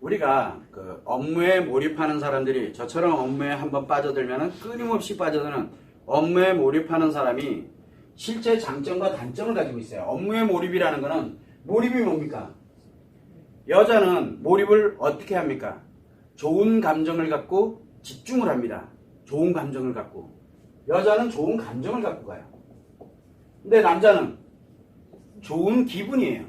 우리가 그 업무에 몰입하는 사람들이 저처럼 업무에 한번 빠져들면 끊임없이 빠져드는 업무에 몰입하는 사람이 실제 장점과 단점을 가지고 있어요. 업무에 몰입이라는 거는 몰입이 뭡니까? 여자는 몰입을 어떻게 합니까? 좋은 감정을 갖고 집중을 합니다. 좋은 감정을 갖고. 여자는 좋은 감정을 갖고 가요. 근데 남자는 좋은 기분이에요.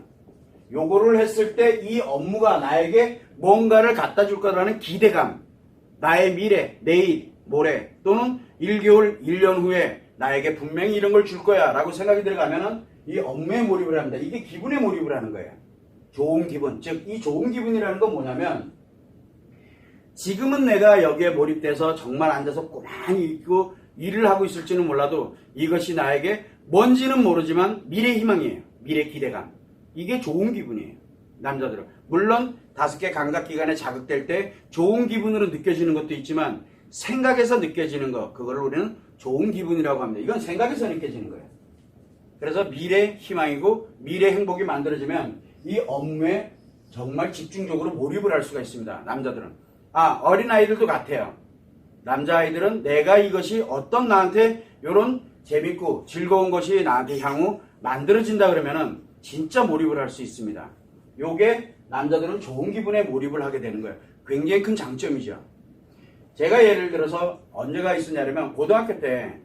요거를 했을 때 이 업무가 나에게 뭔가를 갖다 줄 거라는 기대감, 나의 미래, 내일, 모레 또는 1개월, 1년 후에 나에게 분명히 이런 걸 줄 거야 라고 생각이 들어가면은 이 업무에 몰입을 합니다. 이게 기분에 몰입을 하는 거예요. 좋은 기분. 즉, 이 좋은 기분이라는 건 뭐냐면 지금은 내가 여기에 몰입돼서 정말 앉아서 고만히 있고 일을 하고 있을지는 몰라도 이것이 나에게 뭔지는 모르지만 미래 희망이에요. 미래 기대감. 이게 좋은 기분이에요. 남자들은. 물론 5개 감각기관에 자극될 때 좋은 기분으로 느껴지는 것도 있지만 생각에서 느껴지는 거, 그거를 우리는 좋은 기분이라고 합니다. 이건 생각에서 느껴지는 거예요. 그래서 미래 희망이고 미래 행복이 만들어지면 이 업무에 정말 집중적으로 몰입을 할 수가 있습니다. 남자들은. 어린아이들도 같아요. 남자아이들은 내가 이것이 어떤 나한테 이런 재밌고 즐거운 것이 나한테 향후 만들어진다 그러면은 진짜 몰입을 할 수 있습니다. 요게 남자들은 좋은 기분에 몰입을 하게 되는 거예요. 굉장히 큰 장점이죠. 제가 예를 들어서 언제가 있었냐면 고등학교 때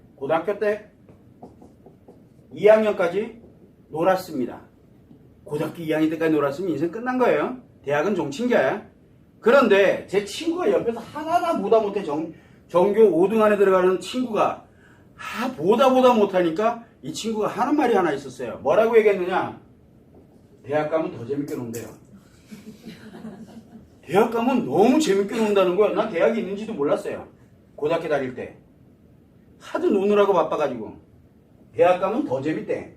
2학년까지 놀았습니다. 고등학교 2학년 때까지 놀았으면 인생 끝난 거예요. 대학은 종친교야. 그런데 제 친구가 옆에서 하나도 보다 못해 전교 5등 안에 들어가는 친구가 보다 못하니까 이 친구가 하는 말이 하나 있었어요. 뭐라고 얘기했느냐? 대학 가면 더 재밌게 논대요. 대학 가면 너무 재밌게 논다는 거야. 난 대학이 있는지도 몰랐어요. 고등학교 다닐 때. 하도 노느라고 바빠가지고. 대학 가면 더 재밌대.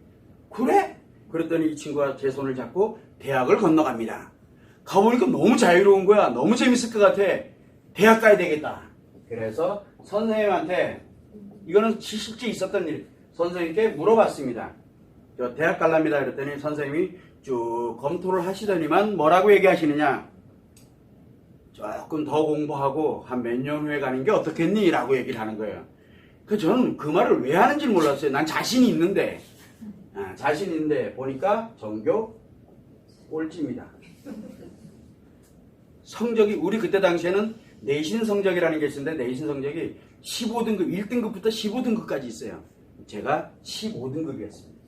그래? 그랬더니 이 친구가 제 손을 잡고 대학을 건너갑니다. 가보니까 너무 자유로운 거야. 너무 재밌을 것 같아. 대학 가야 되겠다. 그래서 선생님한테, 이거는 실제 있었던 일, 선생님께 물어봤습니다. 저 대학 갈랍니다. 그랬더니 선생님이 쭉 검토를 하시더니만 뭐라고 얘기하시느냐? 조금 더 공부하고 한 몇 년 후에 가는 게 어떻겠니? 라고 얘기를 하는 거예요. 저는 그 말을 왜 하는지 몰랐어요. 난 자신이 있는데. 자신 있는데 보니까 전교 꼴찌입니다. 성적이, 우리 그때 당시에는 내신 성적이라는 게 있었는데 내신 성적이 15등급, 1등급부터 15등급까지 있어요. 제가 15등급이었습니다.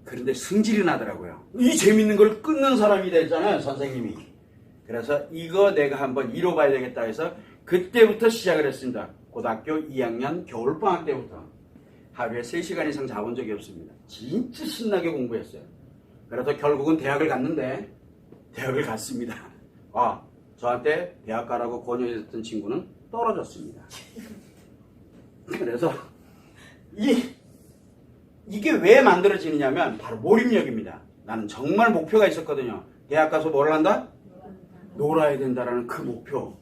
그런데 승질이 나더라고요. 이 재밌는 걸 끊는 사람이 됐잖아요, 선생님이. 그래서 이거 내가 한번 이뤄봐야 되겠다 해서 그때부터 시작을 했습니다. 고등학교 2학년 겨울방학 때부터 하루에 3시간 이상 자본 적이 없습니다. 진짜 신나게 공부했어요. 그래서 결국은 대학을 갔는데 대학을 갔습니다. 저한테 대학 가라고 권유했던 친구는 떨어졌습니다. 그래서 이게 왜 만들어지느냐면 바로 몰입력입니다. 나는 정말 목표가 있었거든요. 대학 가서 뭘 한다? 놀아야 된다라는 그 목표.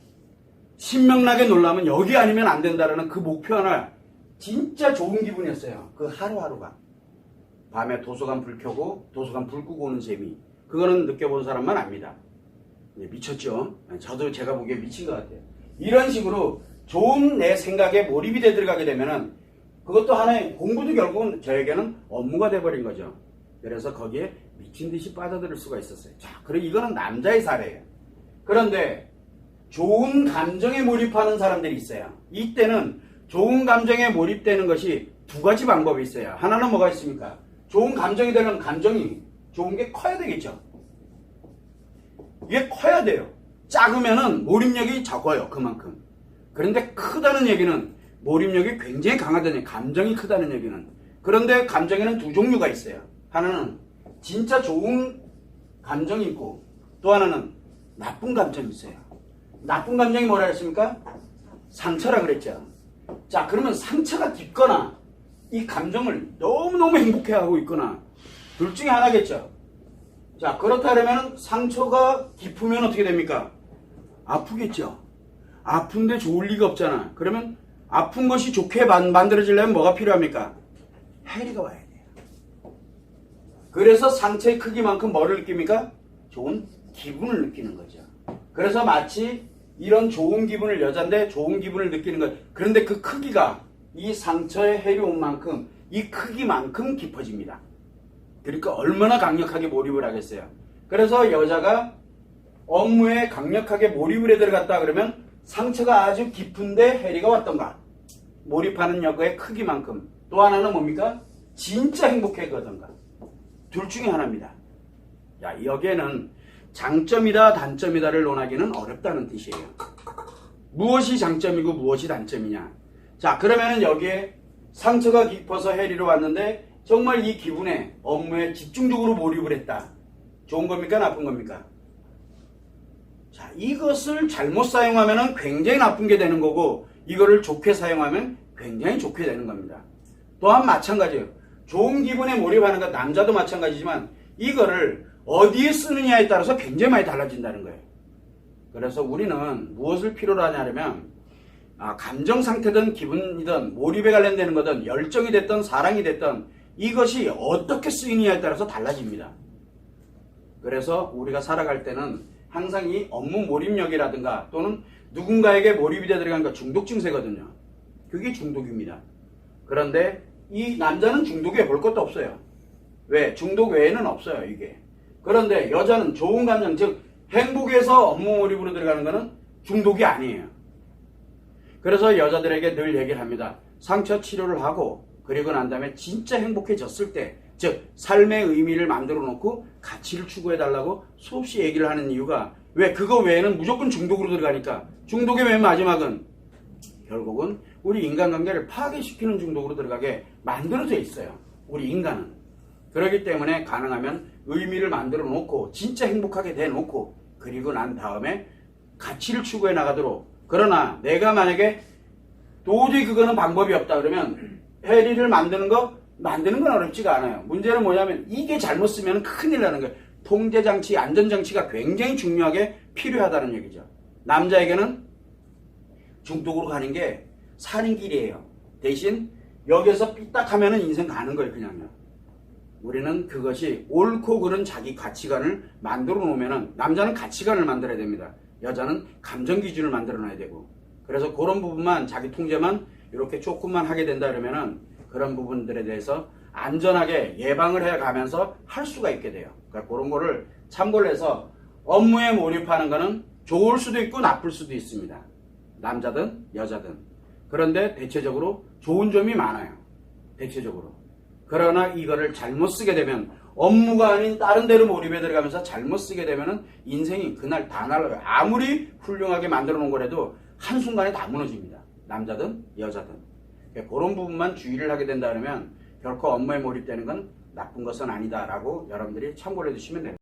신명나게 놀라면 여기 아니면 안 된다라는 그 목표 하나. 진짜 좋은 기분이었어요. 그 하루하루가. 밤에 도서관 불 켜고 도서관 불 끄고 오는 재미. 그거는 느껴본 사람만 압니다. 미쳤죠? 저도 제가 보기에 미친 것 같아요. 이런 식으로 좋은 내 생각에 몰입이 돼 들어가게 되면은 그것도 하나의 공부도 결국은 저에게는 업무가 돼버린 거죠. 그래서 거기에 미친 듯이 빠져들 수가 있었어요. 자, 그리고 이거는 남자의 사례예요. 그런데 좋은 감정에 몰입하는 사람들이 있어요. 이때는 좋은 감정에 몰입되는 것이 두 가지 방법이 있어요. 하나는 뭐가 있습니까? 좋은 감정이 되면 감정이 좋은 게 커야 되겠죠. 이게 커야 돼요. 작으면은 몰입력이 적어요. 그만큼. 그런데 크다는 얘기는 몰입력이 굉장히 강하다는 얘기, 감정이 크다는 얘기는. 그런데 감정에는 두 종류가 있어요. 하나는 진짜 좋은 감정이 있고 또 하나는 나쁜 감정이 있어요. 나쁜 감정이 뭐라 했습니까? 상처라 그랬죠. 자, 그러면 상처가 깊거나 이 감정을 너무너무 행복해하고 있거나 둘 중에 하나겠죠. 자, 그렇다면 상처가 깊으면 어떻게 됩니까? 아프겠죠. 아픈데 좋을 리가 없잖아. 그러면 아픈 것이 좋게 만들어지려면 뭐가 필요합니까? 해리가 와야 돼요. 그래서 상처의 크기만큼 뭐를 느낍니까? 좋은 기분을 느끼는 거죠. 그래서 마치 이런 좋은 기분을 여잔데 좋은 기분을 느끼는 것. 그런데 그 크기가 이 상처에 해리 온 만큼 이 크기만큼 깊어집니다. 그러니까 얼마나 강력하게 몰입을 하겠어요. 그래서 여자가 업무에 강력하게 몰입을 해 들어갔다 그러면 상처가 아주 깊은데 해리가 왔던가. 몰입하는 여거의 크기만큼. 또 하나는 뭡니까? 진짜 행복해거든가. 둘 중에 하나입니다. 야, 여기에는 장점이다 단점이다를 논하기는 어렵다는 뜻이에요. 무엇이 장점이고 무엇이 단점이냐. 자, 그러면은 여기에 상처가 깊어서 해리로 왔는데 정말 이 기분에 업무에 집중적으로 몰입을 했다. 좋은 겁니까 나쁜 겁니까? 자, 이것을 잘못 사용하면 굉장히 나쁜 게 되는 거고 이거를 좋게 사용하면 굉장히 좋게 되는 겁니다. 또한 마찬가지예요. 좋은 기분에 몰입하는 것 남자도 마찬가지지만 이거를 어디에 쓰느냐에 따라서 굉장히 많이 달라진다는 거예요. 그래서 우리는 무엇을 필요로 하냐면 감정 상태든 기분이든 몰입에 관련되는 거든 열정이 됐든 사랑이 됐든 이것이 어떻게 쓰이느냐에 따라서 달라집니다. 그래서 우리가 살아갈 때는 항상 이 업무 몰입력이라든가 또는 누군가에게 몰입이 돼 들어간 거 중독 증세거든요. 그게 중독입니다. 그런데 이 남자는 중독에 볼 것도 없어요. 왜? 중독 외에는 없어요, 이게. 그런데 여자는 좋은 감정, 즉 행복에서 업무 몰입으로 들어가는 것은 중독이 아니에요. 그래서 여자들에게 늘 얘기를 합니다. 상처 치료를 하고 그리고 난 다음에 진짜 행복해졌을 때, 즉 삶의 의미를 만들어 놓고 가치를 추구해 달라고 수없이 얘기를 하는 이유가 왜? 그거 외에는 무조건 중독으로 들어가니까. 중독의 맨 마지막은 결국은 우리 인간관계를 파괴시키는 중독으로 들어가게 만들어져 있어요. 우리 인간은. 그렇기 때문에 가능하면 의미를 만들어 놓고 진짜 행복하게 돼 놓고 그리고 난 다음에 가치를 추구해 나가도록. 그러나 내가 만약에 도저히 그거는 방법이 없다 그러면 해리를 만드는 건 어렵지가 않아요. 문제는 뭐냐면 이게 잘못 쓰면 큰일 나는 거예요. 통제장치, 안전장치가 굉장히 중요하게 필요하다는 얘기죠. 남자에게는 중독으로 가는 게 사는 길이에요. 대신 여기서 삐딱하면 인생 가는 거예요. 그냥요. 우리는 그것이 옳고 그른 자기 가치관을 만들어 놓으면 남자는 가치관을 만들어야 됩니다. 여자는 감정 기준을 만들어 놔야 되고. 그래서 그런 부분만 자기 통제만 이렇게 조금만 하게 된다 그러면은 그런 부분들에 대해서 안전하게 예방을 해 가면서 할 수가 있게 돼요. 그러니까 그런 거를 참고를 해서 업무에 몰입하는 거는 좋을 수도 있고 나쁠 수도 있습니다. 남자든 여자든. 그런데 대체적으로 좋은 점이 많아요. 대체적으로. 그러나 이거를 잘못 쓰게 되면 업무가 아닌 다른 데로 몰입에 들어가면서 잘못 쓰게 되면 인생이 그날 다 날아가요. 아무리 훌륭하게 만들어 놓은 거라도 한순간에 다 무너집니다. 남자든 여자든. 그런 부분만 주의를 하게 된다 그러면 결코 업무에 몰입되는 건 나쁜 것은 아니다라고 여러분들이 참고를 해두시면 됩니다.